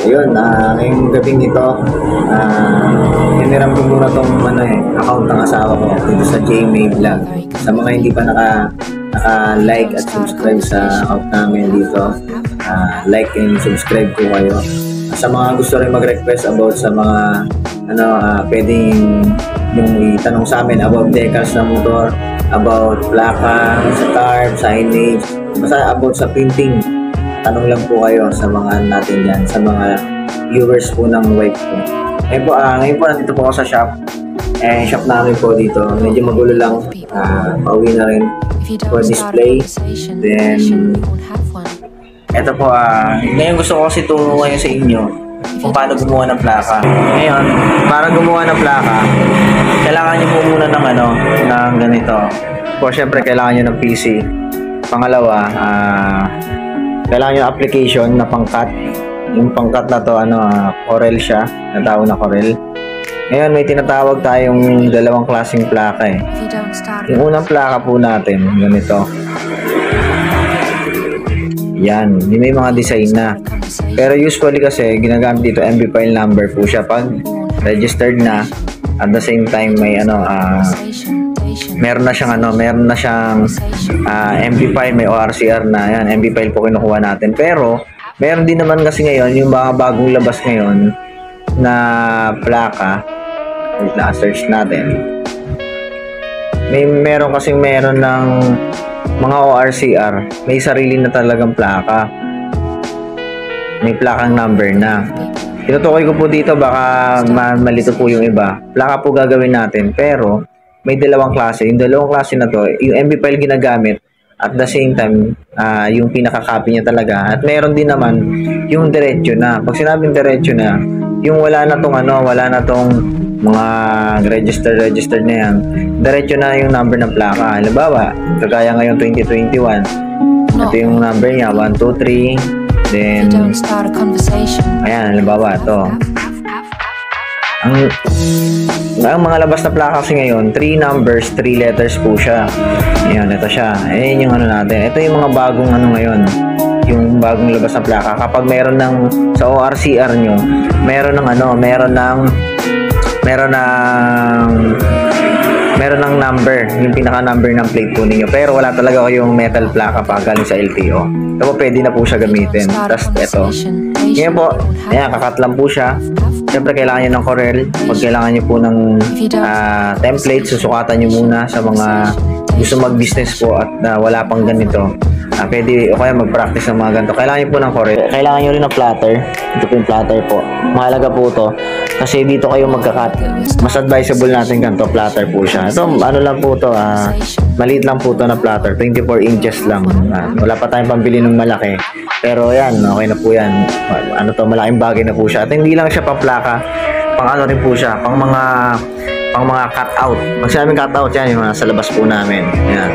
Ayun, ngayong gabing ito, hiniram ko muna tong account ng asawa ko dito sa JMay Vlog. Sa mga hindi pa naka-like at subscribe sa account namin dito, like and subscribe ko kayo. Sa mga gusto rin mag-request about sa mga pwedeng yung itanong sa amin about decals ng motor, about plaka, sa tarp, signage, basta about sa printing. Tanong lang po kayo sa mga natin dyan, sa mga viewers po ng wife ko. Ngayon po, nandito po ako sa shop. Shop namin po dito. Medyo magulo lang. Pauwi na rin for display. Then, eto po, ngayon gusto ko kasi turuan sa inyo kung paano gumawa ng plaka. Ngayon, para gumawa ng plaka, kailangan nyo po muna ng ganito. Po, syempre, kailangan nyo ng PC. Pangalawa, kailangan yung application na pangkat. Yung pangkat na to, Corel siya. Natawag na Corel. Ngayon, may tinatawag tayong dalawang klaseng plaka eh. Yung unang plaka po natin, ganito. Yan. Yung may mga design na. Pero usually kasi, ginagamit dito, MB file number po siya. Pag registered na, at the same time, may meron na siyang MB file, may ORCR na. Yan, MB file po kinukuha natin. Pero, meron din naman kasi ngayon, yung mga bagong labas ngayon na plaka. Wait na, search natin. Meron ng mga ORCR. May sarili na talagang plaka. May plakang number na. Tinutukoy ko po dito, baka malito po yung iba. Plaka po gagawin natin, pero may dalawang klase. Yung dalawang klase na to, yung MB file ginagamit at the same time, yung pinaka-copy niya talaga. At meron din naman yung diretso na. Pag sinabing diretso na, yung wala na tong mga registered na yan. Diretso na yung number ng plaka. Halimbawa, kagaya ngayon 2021. Ito yung number niya, 1, 2, 3. Then, ayan, halimbawa, ito. Ang mga labas na plaka kasi ngayon, 3 numbers, 3 letters po siya. Ayan, ito siya. Ayan yung natin. Ito yung mga bagong ngayon. Yung bagong labas na plaka. Kapag meron sa ORCR nyo, meron ng number, yung pinaka-number ng plate po ninyo. Pero wala talaga kayong metal plaka pa galing sa LTO. Ito po, pwede na po siya gamitin. Tapos ito. Ngayon po, ayan, kakat lang po siya. Siyempre, kailangan nyo ng Corel. Pag kailangan nyo po ng template, susukatan nyo muna sa mga gusto mag-business po at wala pang ganito. Pwede o kaya mag-practice ng mga ganito. Kailangan nyo po ng Corel. Kailangan nyo rin ng platter. Ito po yung platter po. Mahalaga po ito. Kasi dito kayo magkakat. Mas advisable natin ganito. Platter po siya. Ito, lang po ito. Maliit lang po ito na platter. 24 inches lang. Wala pa tayong pambili ng malaki. Pero yan, okay na po yan. Malaking bagay na po siya. At hindi lang siya pang plaka. Pang rin po siya. Pang mga cut-out. Pag sinabing cut-out, yan yung nasa labas po namin. Yan.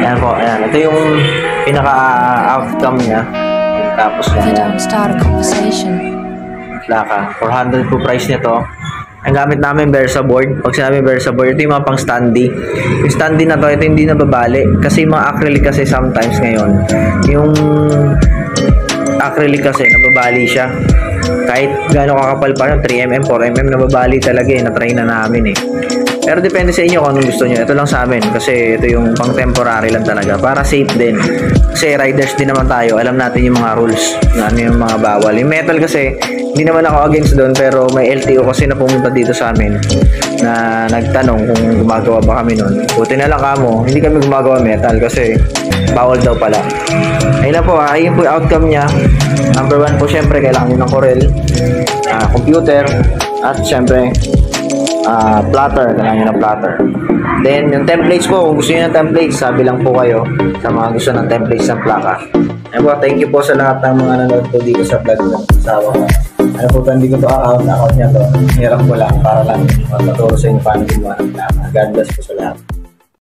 Yan po, ayan. Ito yung pinaka-outcome niya. Tapos yan. Plaka. 400 po price nito. Ang gamit namin Versa board. Pag sinabi Versa board, ito yung mga pang standy. Yung standy na to, ito hindi nababali. Kasi yung mga acrylic kasi sometimes ngayon, yung acrylic kasi nababali siya. Kahit gaano kakapal pa siya, 3mm, 4mm, nababali talaga eh. Na-try na namin eh. Pero depende sa inyo kung anong gusto nyo. Ito lang sa amin kasi ito yung pang temporary lang talaga. Para safe din. Kasi riders din naman tayo. Alam natin yung mga rules. Ano yung mga bawal. Yung metal kasi, hindi naman ako against doon. Pero may LTO kasi na pumunta dito sa amin na nagtanong kung gumagawa ba kami nun. Buti na lang kamo. Hindi kami gumagawa metal kasi bawal daw pala. Ayun na po. Ayun po yung outcome niya. Number 1 po syempre kailangan nyo ng Corel, computer, at syempre platter, kailangan nyo ng platter. Then, yung templates po, kung gusto nyo ng templates, sabi lang po kayo sa mga gusto ng templates ng plaka. Ayun po, thank you po sa lahat ng mga nanonood po dito sa vlog ng asawa ko. Ayun po, hindi ko to account niya to. Hirap ko lang para lang matuturo sa inyo paano gumawa ng plaka. God bless po sa lahat.